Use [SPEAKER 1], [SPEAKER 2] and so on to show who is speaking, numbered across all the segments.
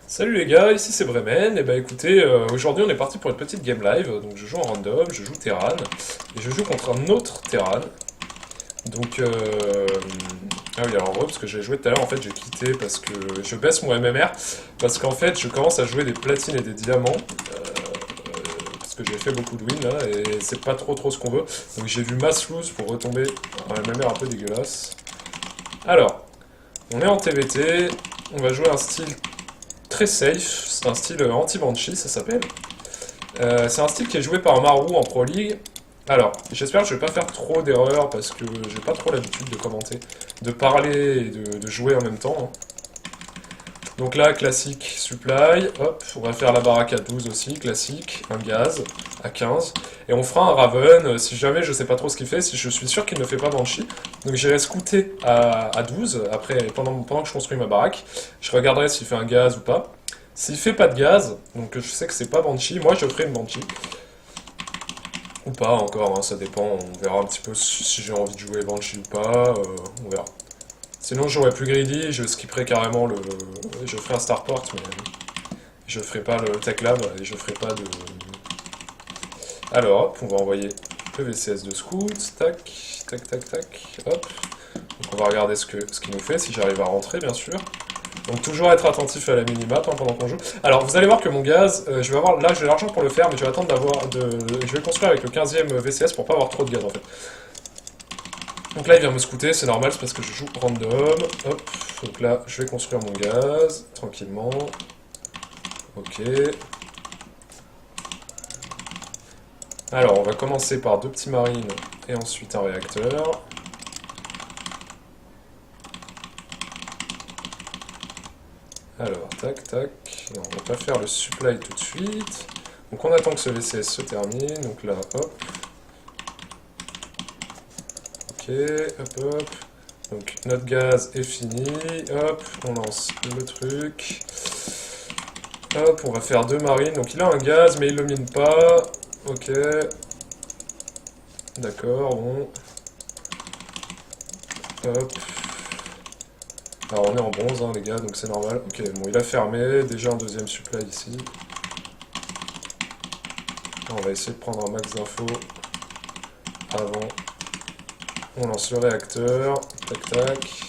[SPEAKER 1] Salut les gars, ici c'est Bremen, et bah écoutez, aujourd'hui on est parti pour une petite game live, donc je joue en random, je joue Terran, et je joue contre un autre Terran, donc ah oui alors en gros parce que j'ai joué tout à l'heure, en fait j'ai quitté parce que je baisse mon MMR, parce qu'en fait je commence à jouer des platines et des diamants, parce que j'ai fait beaucoup de wins là, et c'est pas trop ce qu'on veut, donc j'ai vu mass lose pour retomber en MMR un peu dégueulasse. Alors, on est en TVT, on va jouer un style très safe, c'est un style anti-banshee, ça s'appelle. C'est un style qui est joué par Maru en Pro League. Alors, j'espère que je vais pas faire trop d'erreurs parce que j'ai pas trop l'habitude de commenter, de parler et de jouer en même temps, hein. Donc là, classique supply, hop, on va faire la baraque à 12 aussi, classique, un gaz à 15, et on fera un Raven si jamais je sais pas trop ce qu'il fait, si je suis sûr qu'il ne fait pas Banshee. Donc j'irai scouter à 12, après, pendant que je construis ma baraque, je regarderai s'il fait un gaz ou pas. S'il fait pas de gaz, donc je sais que c'est pas Banshee, moi je ferai une Banshee. Ou pas encore, hein, ça dépend, on verra un petit peu si j'ai envie de jouer Banshee ou pas, on verra. Sinon, j'aurais plus greedy, je skipperais carrément le. Je ferais un starport, mais je ferai pas le tech lab et je ferai pas de. Alors, hop, on va envoyer le VCS de scout, tac, tac, hop. Donc on va regarder ce qu'il nous fait, si j'arrive à rentrer, bien sûr. Donc toujours être attentif à la minimap, hein, pendant qu'on joue. Alors vous allez voir que mon gaz, je vais avoir, là j'ai l'argent pour le faire, mais je vais attendre je vais construire avec le 15e VCS pour pas avoir trop de gaz en fait. Donc là il vient me scouter, c'est normal, c'est parce que je joue random. Hop, donc là je vais construire mon gaz, tranquillement. Ok. Alors on va commencer par deux petits marines et ensuite un réacteur. Alors, tac. Non, on va pas faire le supply tout de suite. Donc on attend que ce VCS se termine. Donc là, hop. Ok, hop. Donc notre gaz est fini. Hop, on lance le truc. Hop, on va faire deux marines. Donc il a un gaz, mais il le mine pas. Ok. D'accord, bon. Hop. Alors on est en bronze, hein, les gars, donc c'est normal. Ok, bon, il a fermé. Déjà un deuxième supply ici. On va essayer de prendre un max d'infos avant. On lance le réacteur. Tac.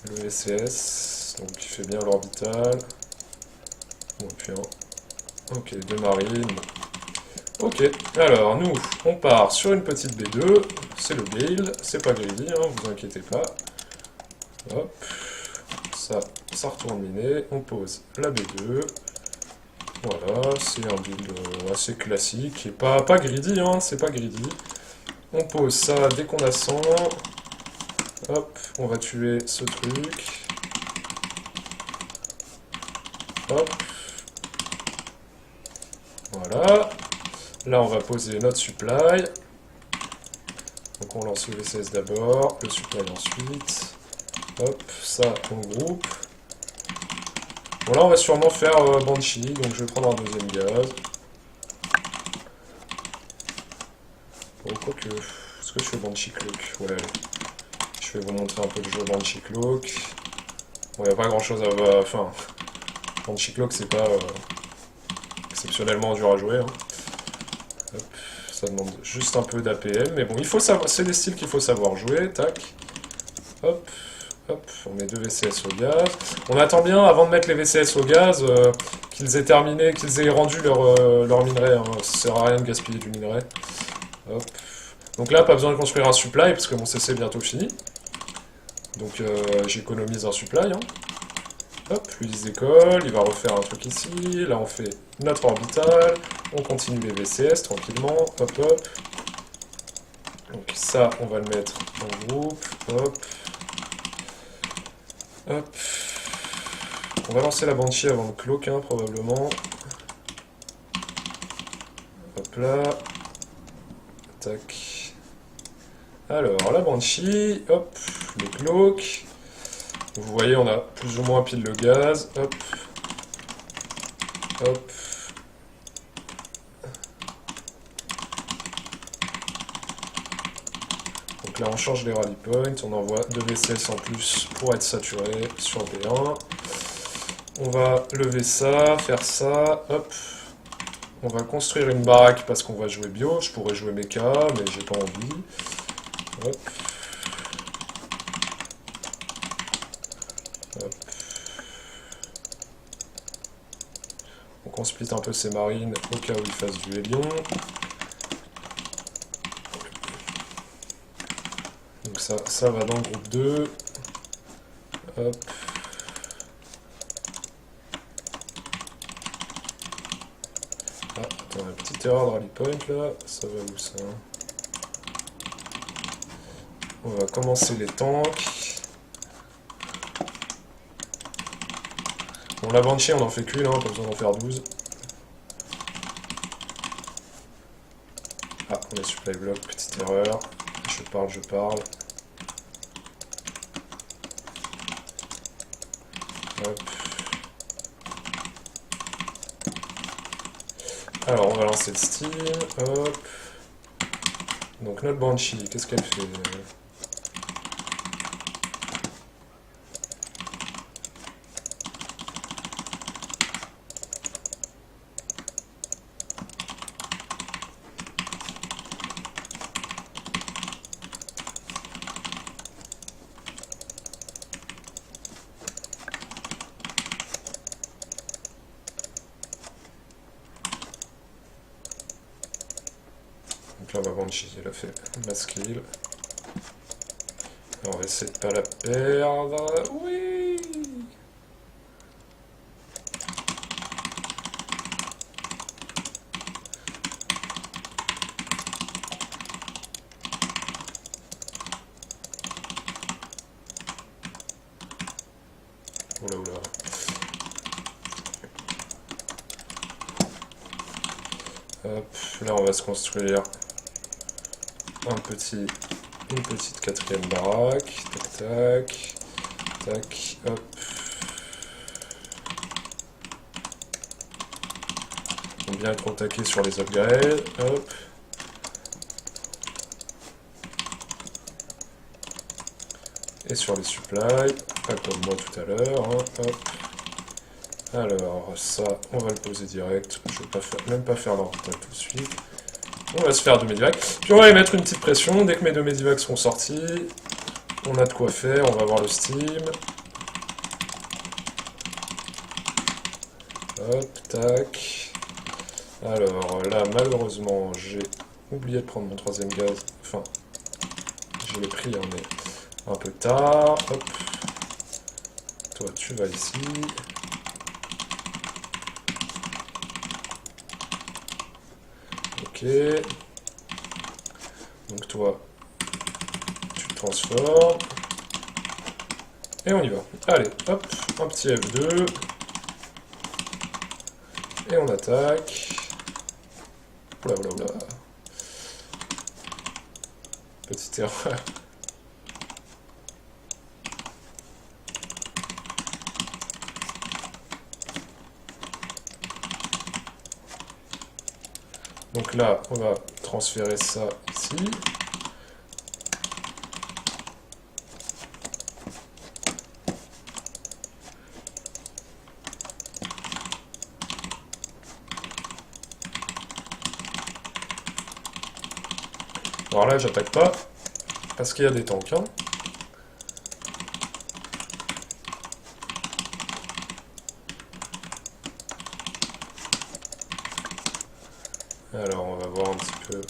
[SPEAKER 1] Le VCS. Donc il fait bien l'orbital. Bon, puis ok, deux marines. Ok, alors nous, on part sur une petite B2. C'est le Gale. C'est pas greedy, hein, vous inquiétez pas. Hop. Ça retourne miné. On pose la B2. Voilà, c'est un build assez classique. Et pas greedy, hein, c'est pas greedy. On pose ça dès qu'on a 100. Hop, on va tuer ce truc. Hop. Voilà. Là, on va poser notre supply. Donc on lance le VCS d'abord, le supply ensuite. Hop, ça on groupe. Bon là on va sûrement faire Banshee, donc je vais prendre un deuxième gaz. Bon, quoique, est-ce que je fais Banshee Cloak? Ouais, allez. Je vais vous montrer un peu le jeu Banshee Cloak. Bon, y a pas grand chose à voir. Enfin, Banshee Cloak c'est pas exceptionnellement dur à jouer, hein. Hop, ça demande juste un peu d'APM, mais bon, il faut savoir, c'est des styles qu'il faut savoir jouer. Tac, hop. Hop, on met deux VCS au gaz. On attend bien, avant de mettre les VCS au gaz, qu'ils aient terminé, qu'ils aient rendu leur minerai, hein. Ça sert à rien de gaspiller du minerai. Hop. Donc là, pas besoin de construire un supply, parce que mon CC est bientôt fini. Donc j'économise un supply, hein. Hop, lui il se décolle, il va refaire un truc ici. Là, on fait notre orbital. On continue les VCS tranquillement. Hop. Donc ça, on va le mettre en groupe. Hop. Hop. On va lancer la Banshee avant le cloak, hein, probablement. Hop là. Tac. Alors, la Banshee. Hop. Le cloak. Vous voyez, on a plus ou moins pile le gaz. Hop. Hop. Donc là, on change les rally points. On envoie 2 VCS en plus pour être saturé sur B1. On va lever ça, faire ça, hop. On va construire une baraque parce qu'on va jouer bio. Je pourrais jouer mecha, mais j'ai pas envie. Hop. Hop. Donc on split un peu ces marines au cas où ils fassent du hélion. Donc ça va dans le groupe 2. Hop. Ah, attends, une petite erreur de rally point là. Ça va où ça? On va commencer les tanks. Bon, la Banshee, on en fait qu'une, hein, pas besoin d'en faire 12. Ah, on est supply block, petite erreur. Je parle. Hop. Alors, on va lancer le Steam. Hop. Donc, notre Banshee, qu'est-ce qu'elle fait? Donc là, ma Banshee, elle a fait mass kill. On va essayer de pas la perdre. Oui! Oula oula. Hop, là on va se construire une petite quatrième baraque. Tac tac. Tac, hop. On vient être attaqué sur les upgrades. Hop. Et sur les supplies. Pas comme moi tout à l'heure. Hein, hop. Alors, ça, on va le poser direct. Je vais même pas faire l'orbital tout de suite. On va se faire 2 medivacs. Puis on va y mettre une petite pression. Dès que mes 2 medivacs seront sortis, on a de quoi faire. On va voir le Steam. Hop, tac. Alors là, malheureusement, j'ai oublié de prendre mon 3ème gaz. Enfin, je l'ai pris, hein, mais un peu tard. Hop. Toi, tu vas ici. Ok. Donc toi, tu te transformes. Et on y va. Allez, hop, un petit F2. Et on attaque. Oula, oula, oula. Petite erreur. Donc là, on va transférer ça ici. Alors là, j'attaque pas, parce qu'il y a des tanks. Hein. Alors, on va voir un petit peu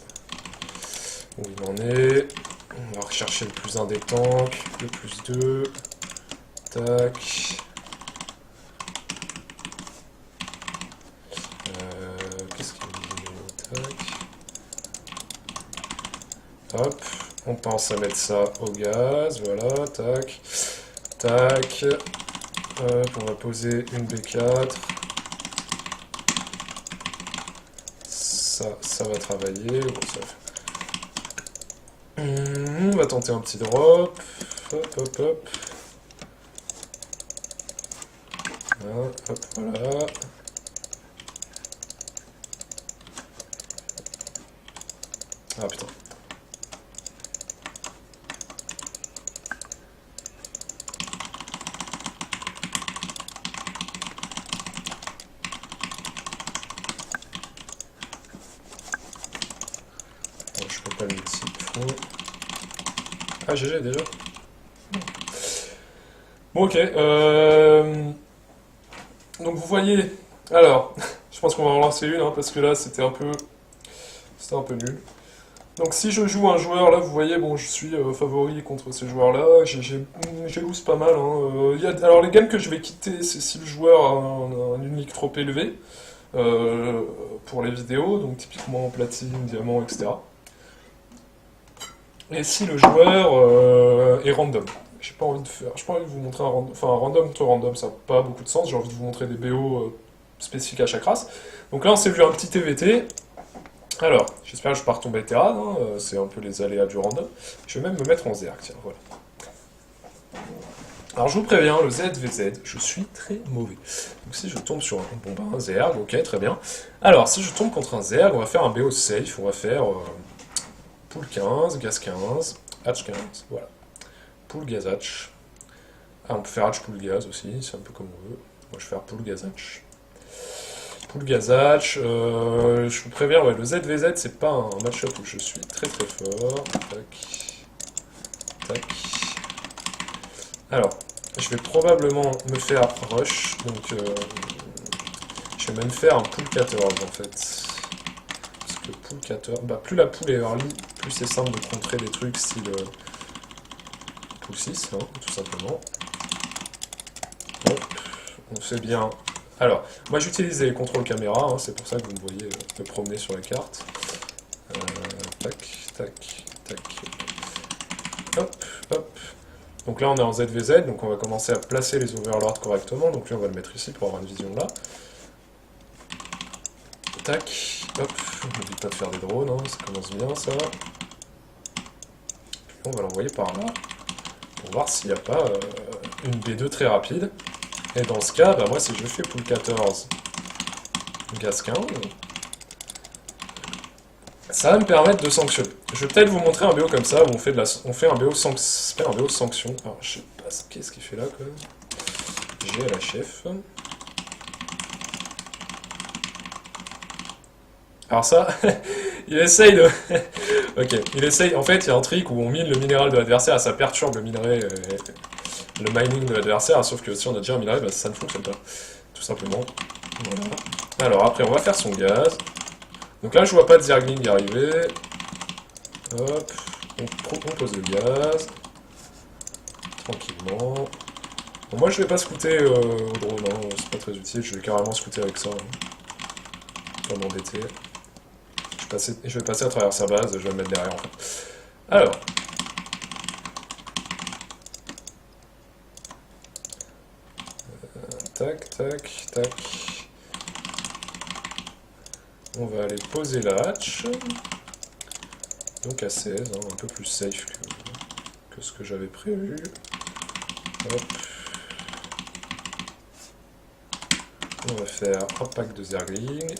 [SPEAKER 1] où il en est. On va rechercher le plus 1 des tanks, le plus 2. Tac. Qu'est-ce qu'il dit? Tac. Hop. On pense à mettre ça au gaz. Voilà. Tac. Tac. Hop. On va poser une B4. Ça va travailler. Bon, ça va. On va tenter un petit drop. Hop, hop, hop. Hop, voilà. Ah putain. Ah, GG déjà. Bon, ok. Donc vous voyez. Alors, je pense qu'on va en lancer une, hein, parce que là c'était un peu nul. Donc si je joue un joueur, là vous voyez, bon je suis favori contre ces joueurs-là, j'ai loose pas mal. Hein. Alors les games que je vais quitter, c'est si le joueur a un unique trop élevé euh, pour les vidéos, donc typiquement platine, diamant, etc. Et si le joueur est random. J'ai pas envie de vous montrer un random, enfin un random to random, ça n'a pas beaucoup de sens, j'ai envie de vous montrer des BO spécifiques à chaque race. Donc là on s'est vu un petit TVT. Alors, j'espère que je ne vais pas retomber Terran, hein, c'est un peu les aléas du random. Je vais même me mettre en Zerg, tiens, voilà. Alors je vous préviens, le ZVZ, je suis très mauvais. Donc si je tombe sur un Zerg, ok, très bien. Alors, si je tombe contre un Zerg, on va faire un BO safe, on va faire pool 15, gaz 15, hatch 15, voilà. Pool gaz hatch. Ah, on peut faire hatch pool gaz aussi, c'est un peu comme on veut. Moi je vais faire pool gaz hatch. Pool Gazatch, je vous préviens, ouais, le ZVZ c'est pas un match-up où je suis très très fort. Tac. Tac. Alors, je vais probablement me faire rush, donc je vais même faire un pool 14 en fait. Parce que pool 14, bah plus la pool est early, plus c'est simple de contrer des trucs style pool 6, hein, tout simplement. Hop, on fait bien. Alors, moi j'utilise les contrôles caméra, hein, c'est pour ça que vous me voyez me promener sur la carte. Tac, tac, tac. Hop, hop. Donc là on est en ZVZ, donc on va commencer à placer les overlords correctement. Donc lui on va le mettre ici pour avoir une vision là. Tac, hop. N'oublie pas de faire des drones, hein, ça commence bien ça. Puis on va l'envoyer par là, pour voir s'il n'y a pas une B2 très rapide. Et dans ce cas, bah moi si je fais pool 14, gaz 15, ça va me permettre de sanctionner. Je vais peut-être vous montrer un BO comme ça, où on fait un BO sanction. Alors je sais pas qu'est-ce qu'il fait là quand même. J'ai la chef. Alors ça, il essaye de... ok, il essaye... En fait, il y a un trick où on mine le minéral de l'adversaire, ça perturbe le minerai... le mining de l'adversaire, sauf que si on a déjà un minerai, bah, ça ne fonctionne pas, tout simplement. Voilà. Alors après, on va faire son gaz. Donc là, je vois pas de Zergling arriver. Hop, on pose le gaz. Tranquillement. Bon, moi, je vais pas scouter au drone, hein, c'est pas très utile, je vais carrément scouter avec ça. Hein. Pas m'embêter. Je vais passer à travers sa base, je vais me mettre derrière en fait. Alors. Tac, tac, tac. On va aller poser la hatch. Donc à 16, hein, un peu plus safe que ce que j'avais prévu. Hop. On va faire un pack de Zergling.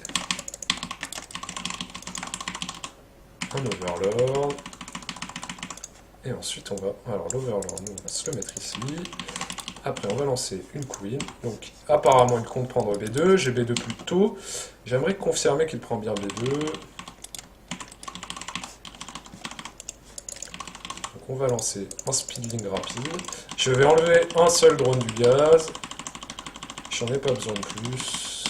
[SPEAKER 1] Un Overlord. Et ensuite on va... Alors l'Overlord, nous on va se le mettre ici. Après, on va lancer une queen. Donc, apparemment, il compte prendre B2. J'ai B2 plus tôt. J'aimerais confirmer qu'il prend bien B2. Donc, on va lancer un speedling rapide. Je vais enlever un seul drone du gaz. J'en ai pas besoin de plus.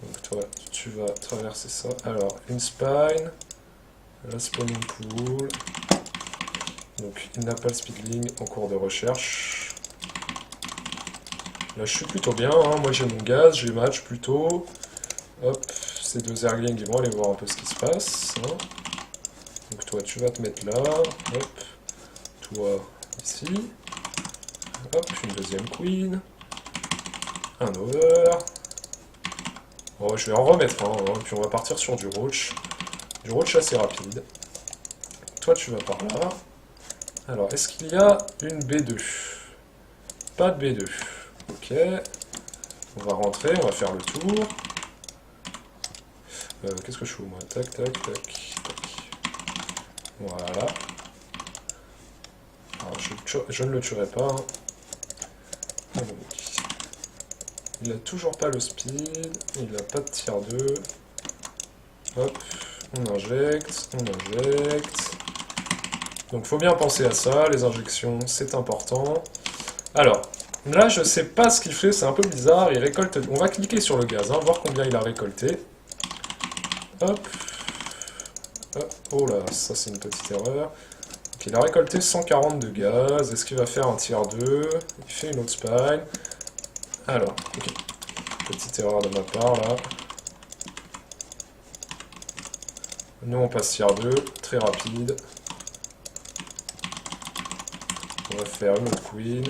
[SPEAKER 1] Donc, toi, tu vas traverser ça. Alors, une spine. La spawning pool. Donc il n'a pas le speedling en cours de recherche. Là je suis plutôt bien, hein. Moi j'ai mon gaz, j'ai match plutôt. Hop, ces deux Zerglings ils vont aller voir un peu ce qui se passe. Hein. Donc toi tu vas te mettre là, hop, toi ici. Hop, une deuxième queen. Un over. Bon, je vais en remettre un, hein, puis on va partir sur du roach. Du roach assez rapide. Toi tu vas par là. Alors, est-ce qu'il y a une B2? Pas de B2. Ok. On va rentrer, on va faire le tour. Qu'est-ce que je fais moi? Tac, tac, tac, tac. Voilà. Alors, je ne le tuerai pas. Hein. Il n'a toujours pas le speed. Il n'a pas de tier 2. Hop. On injecte, on injecte. Donc faut bien penser à ça, les injections, c'est important. Alors, là je sais pas ce qu'il fait, c'est un peu bizarre, il récolte... On va cliquer sur le gaz, hein, voir combien il a récolté. Hop. Hop. Oh là, ça c'est une petite erreur. Donc il a récolté 140 de gaz, est-ce qu'il va faire un tier 2? Il fait une autre spine. Alors, ok. Petite erreur de ma part là. Nous on passe tier 2, très rapide. On va faire une autre queen.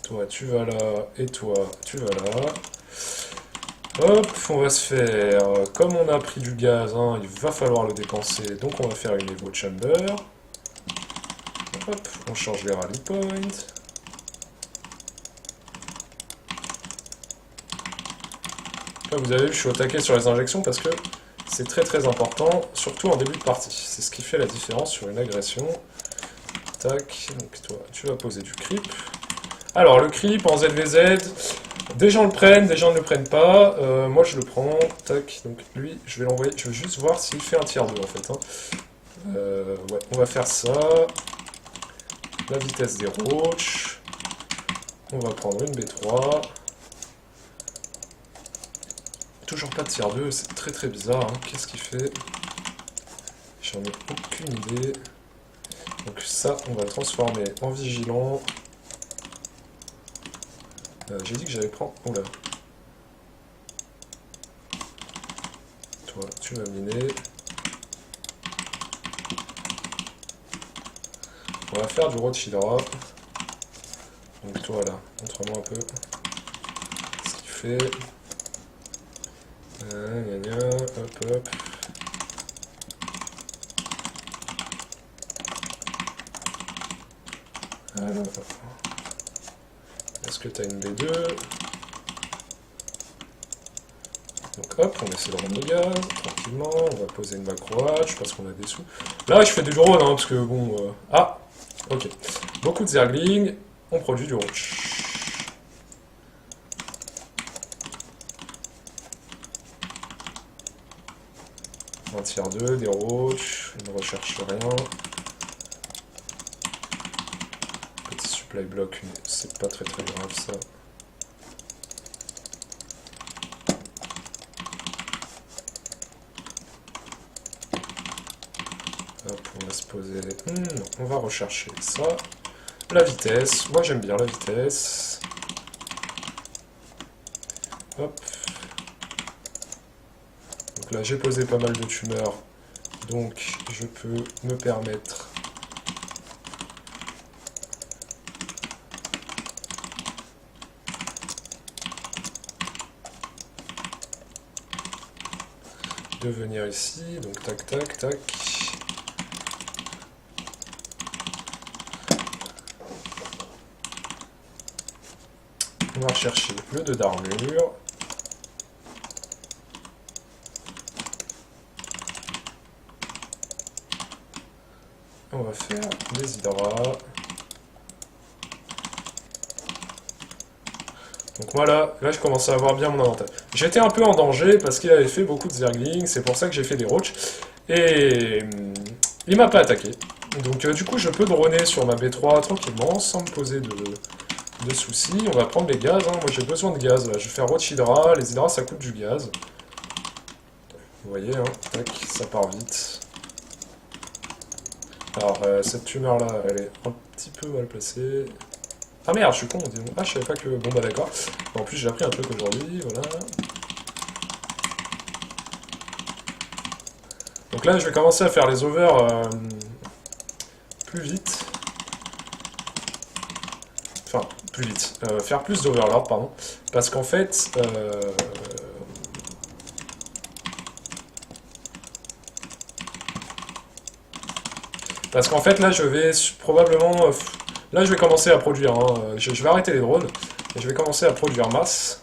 [SPEAKER 1] Toi tu vas là, et toi tu vas là. Hop, on va se faire, comme on a pris du gaz, hein, il va falloir le dépenser, donc on va faire une Evo Chamber. Hop, on change les rally points. Là, vous avez vu, je suis au taquet sur les injections parce que c'est très important, surtout en début de partie. C'est ce qui fait la différence sur une agression. Tac, donc toi, tu vas poser du creep. Alors, le creep en ZVZ, des gens le prennent, des gens ne le prennent pas. Moi, je le prends. Tac, donc lui, je vais l'envoyer. Je veux juste voir s'il fait un tier 2 en fait. Hein. Ouais, on va faire ça. La vitesse des roaches. On va prendre une B3. Toujours pas de tier 2, c'est très bizarre. Hein. Qu'est-ce qu'il fait? J'en ai aucune idée. Donc ça, on va le transformer en vigilant. J'ai dit que j'allais prendre... Oula. Toi, tu vas miner. On va faire du Rothschildra. Donc toi là, montre-moi un peu ce qu'il fait. Hop hop. Alors, est-ce que tu as une B2? Donc hop, on essaie de rendre le gaz, tranquillement, on va poser une macro hatch parce qu'on a des sous. Là je fais du drone, hein, parce que bon... Ah, ok. Beaucoup de zergling, on produit du roach. Un tier 2, des roach, il ne recherche rien. Petit supply block, c'est pas très grave ça. Hop, on va se poser... on va rechercher ça. La vitesse, moi j'aime bien la vitesse. Hop. Donc là j'ai posé pas mal de tumeurs, donc je peux me permettre de venir ici, donc tac tac tac. On va chercher le 2 d'armure. On va faire des hydras. Donc voilà, là je commence à avoir bien mon avantage. J'étais un peu en danger parce qu'il avait fait beaucoup de zergling, c'est pour ça que j'ai fait des roaches. Et il m'a pas attaqué. Donc du coup je peux droner sur ma B3 tranquillement, sans me poser de soucis. On va prendre les gaz, hein. Moi j'ai besoin de gaz là. Je vais faire roach hydra, les hydras ça coûte du gaz. Vous voyez, hein, tac, ça part vite. Alors cette tumeur là, elle est un petit peu mal placée. Ah merde, je suis con, dis donc. Ah, je savais pas que... Bon bah d'accord. En plus, j'ai appris un truc aujourd'hui, voilà. Donc là, je vais commencer à faire les overs plus vite. Enfin, plus vite. Faire plus d'overlord, pardon. Parce qu'en fait... Parce qu'en fait, là, je vais probablement... Là, je vais commencer à produire. Hein. Je vais arrêter les drones. Et je vais commencer à produire masse.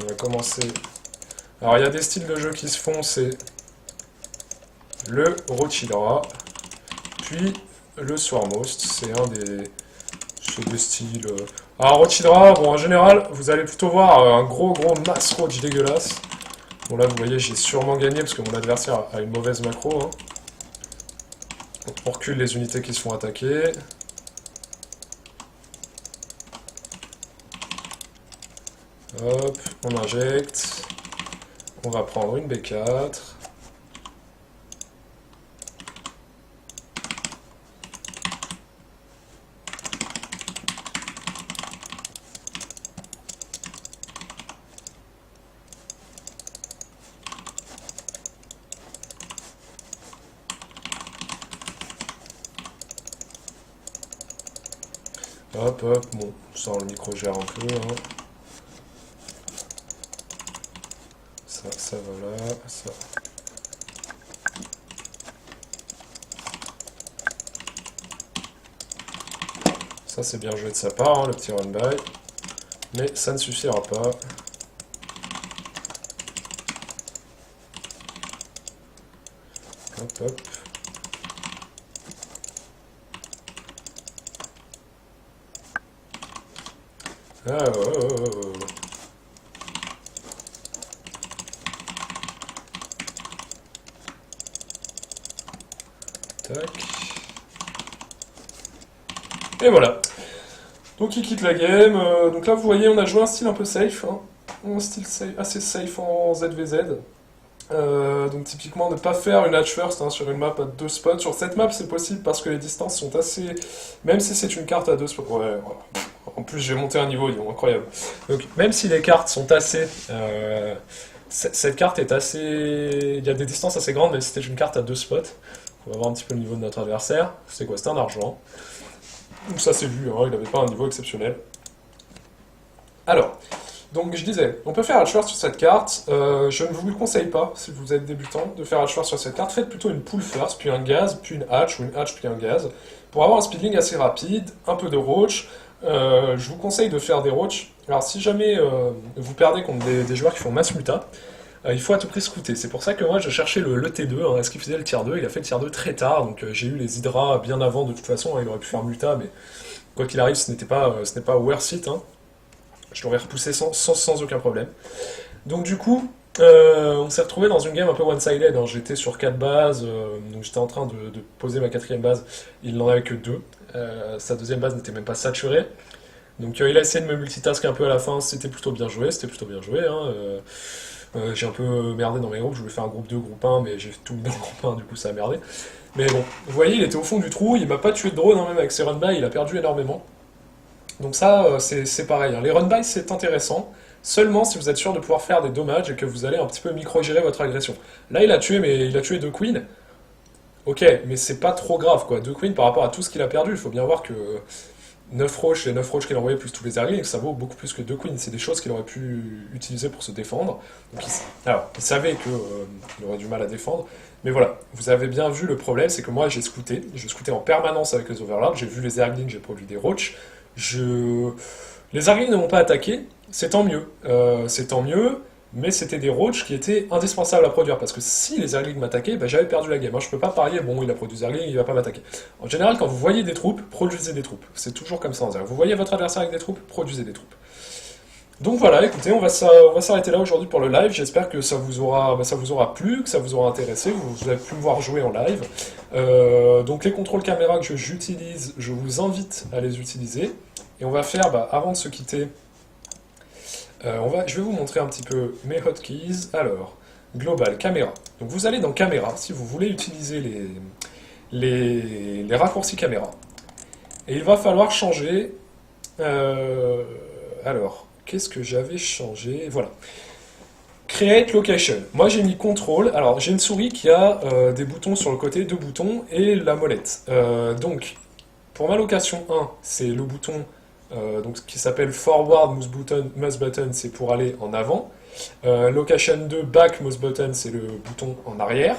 [SPEAKER 1] On va commencer. Alors, il y a des styles de jeu qui se font, c'est le Rochidra, puis le Swarmost. C'est des styles. Alors, Rochidra, bon, en général, vous allez plutôt voir un gros mass roach dégueulasse. Bon, là, vous voyez, j'ai sûrement gagné parce que mon adversaire a une mauvaise macro. Hein. On recule les unités qui se font attaquer. Hop, on injecte. On va prendre une B4. Hop, bon, ça on le micro-gère un peu. Hein. Ça va là, ça. Ça c'est bien joué de sa part, hein, le petit run-by. Mais ça ne suffira pas. Hop. Ah, oh. Tac. Et voilà. Donc il quitte la game. Donc là vous voyez on a joué un style un peu safe. Hein. Un style assez safe en ZVZ. Donc typiquement ne pas faire une hatch first hein, sur une map à 2 spots. Sur cette map c'est possible parce que les distances sont assez... Même si c'est une carte à 2 spots... Ouais, voilà. En plus j'ai monté un niveau, incroyable. Donc même si les cartes sont assez... cette carte est assez... Il y a des distances assez grandes, mais c'était une carte à 2 spots. On va voir un petit peu le niveau de notre adversaire. C'est quoi? C'est un argent. Donc ça c'est vu, hein, il n'avait pas un niveau exceptionnel. Alors, donc je disais, on peut faire hatch first sur cette carte. Je ne vous le conseille pas, si vous êtes débutant, de faire hatch first sur cette carte. Faites plutôt une pull first, puis un gaz, puis une hatch, ou une hatch, puis un gaz. Pour avoir un speeding assez rapide, un peu de roach. Je vous conseille de faire des roach. Alors si jamais vous perdez contre des joueurs qui font mass muta, il faut à tout prix scouter. C'est pour ça que moi je cherchais le T2, hein, est-ce qu'il faisait le tier 2? Il a fait le tier 2 très tard, donc j'ai eu les Hydra bien avant de toute façon, hein, il aurait pu faire muta, mais quoi qu'il arrive ce n'est pas worth it. Hein. Je l'aurais repoussé sans aucun problème. Donc du coup, on s'est retrouvé dans une game un peu one-sided. Hein. J'étais sur 4 bases, donc j'étais en train de poser ma 4ème base, il n'en avait que 2. Sa 2ème base n'était même pas saturée. Donc il a essayé de me multitask un peu à la fin, c'était plutôt bien joué. Hein. J'ai un peu merdé dans mes groupes, je voulais faire un groupe 2, groupe 1, mais j'ai tout mis dans le groupe 1, du coup ça a merdé. Mais bon, vous voyez, il était au fond du trou, il m'a pas tué de drone, hein, même avec ses run-by, il a perdu énormément. Donc ça, c'est pareil. Hein. Les run-by, c'est intéressant, seulement si vous êtes sûr de pouvoir faire des dommages et que vous allez un petit peu micro-gérer votre agression. Là, il a tué 2 queens. Ok, mais c'est pas trop grave, quoi. 2 queens par rapport à tout ce qu'il a perdu, il faut bien voir que 9 roches, les 9 roches qu'il a envoyés plus tous les airlings, ça vaut beaucoup plus que 2 queens. C'est des choses qu'il aurait pu utiliser pour se défendre. Donc, il savait qu'il aurait du mal à défendre. Mais voilà, vous avez bien vu le problème, c'est que moi j'ai scouté. Je scoutais en permanence avec les overlaps. J'ai vu les airlings, j'ai produit des roches. Les airlings ne m'ont pas attaqué, c'est tant mieux. Mais c'était des roaches qui étaient indispensables à produire, parce que si les Zerglings m'attaquaient, bah, j'avais perdu la game. Moi, je peux pas parier, bon, il a produit Zergling, il va pas m'attaquer. En général, quand vous voyez des troupes, produisez des troupes. C'est toujours comme ça en Zergling. Vous voyez votre adversaire avec des troupes, produisez des troupes. Donc voilà, écoutez, on va s'arrêter là aujourd'hui pour le live. J'espère que ça vous aura plu, que ça vous aura intéressé. Vous avez pu me voir jouer en live. Donc les contrôles caméra que j'utilise, je vous invite à les utiliser. Et on va faire, avant de se quitter, je vais vous montrer un petit peu mes hotkeys. Alors, global, caméra. Donc vous allez dans caméra, si vous voulez utiliser les raccourcis caméra. Et il va falloir changer... alors, qu'est-ce que j'avais changé? Voilà. Create Location. Moi j'ai mis Control. Alors j'ai une souris qui a des boutons sur le côté, 2 boutons, et la molette. Donc, pour ma location 1, c'est le bouton... donc, qui s'appelle Forward Mouse Button, c'est pour aller en avant. Location 2, Back Mouse Button, c'est le bouton en arrière.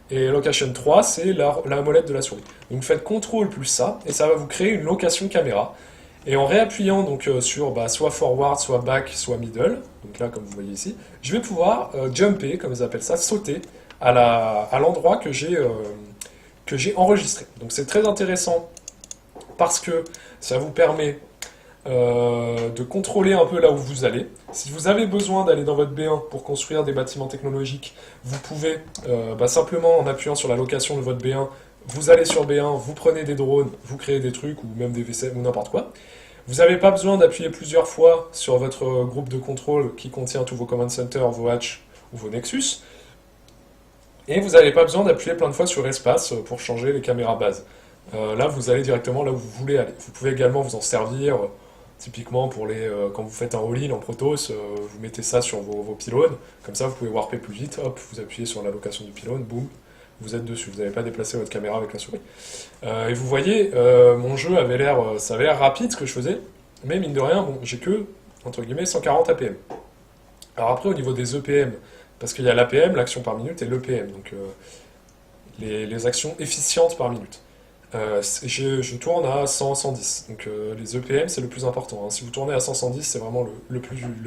[SPEAKER 1] Et Location 3, c'est la molette de la souris. Donc faites CTRL plus ça, et ça va vous créer une location caméra. Et en réappuyant donc sur soit forward, soit back, soit middle, donc là comme vous voyez ici, je vais pouvoir jumper, comme ils appellent ça, sauter à l'endroit que j'ai enregistré. Donc c'est très intéressant parce que ça vous permet de contrôler un peu là où vous allez. Si vous avez besoin d'aller dans votre B1 pour construire des bâtiments technologiques, vous pouvez simplement en appuyant sur la location de votre B1, vous allez sur B1, vous prenez des drones, vous créez des trucs ou même des vaisselles ou n'importe quoi. Vous n'avez pas besoin d'appuyer plusieurs fois sur votre groupe de contrôle qui contient tous vos command centers, vos hatch ou vos Nexus. Et vous n'avez pas besoin d'appuyer plein de fois sur espace pour changer les caméras base. Là, vous allez directement là où vous voulez aller. Vous pouvez également vous en servir, typiquement pour quand vous faites un all-in en Protoss, vous mettez ça sur vos pylônes, comme ça vous pouvez warper plus vite, hop, vous appuyez sur la location du pylône, boum, vous êtes dessus, vous n'avez pas déplacé votre caméra avec la souris. Et vous voyez, mon jeu ça avait l'air rapide ce que je faisais, mais mine de rien, bon, j'ai que, entre guillemets, 140 APM. Alors après, au niveau des EPM, parce qu'il y a l'APM, l'action par minute, et l'EPM, donc les actions efficientes par minute. Je tourne à 100, 110. Donc les EPM, c'est le plus important, hein. Si vous tournez à 100, 110, c'est vraiment le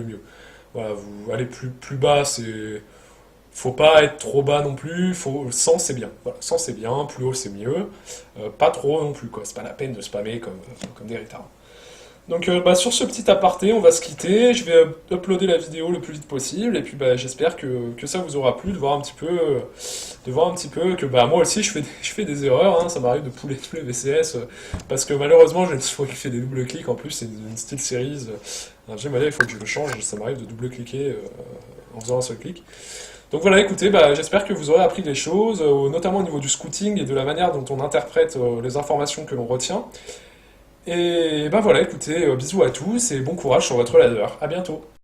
[SPEAKER 1] mieux. Voilà, vous allez plus bas, faut pas être trop bas non plus. 100, c'est bien. Voilà, 100, c'est bien. Plus haut, c'est mieux. Pas trop non plus, quoi. C'est pas la peine de spammer comme des retards. Donc sur ce petit aparté, on va se quitter. Je vais uploader la vidéo le plus vite possible. Et puis j'espère que ça vous aura plu de voir un petit peu, que moi aussi je fais des erreurs. Hein. Ça m'arrive de pouler tous les VCS parce que malheureusement j'ai une souris qui fait des double clics. En plus c'est une style series. J'ai il faut que je le change. Ça m'arrive de double cliquer en faisant un seul clic. Donc voilà, écoutez, j'espère que vous aurez appris des choses, notamment au niveau du scouting et de la manière dont on interprète les informations que l'on retient. Et voilà, écoutez, bisous à tous et bon courage sur votre ladder. À bientôt.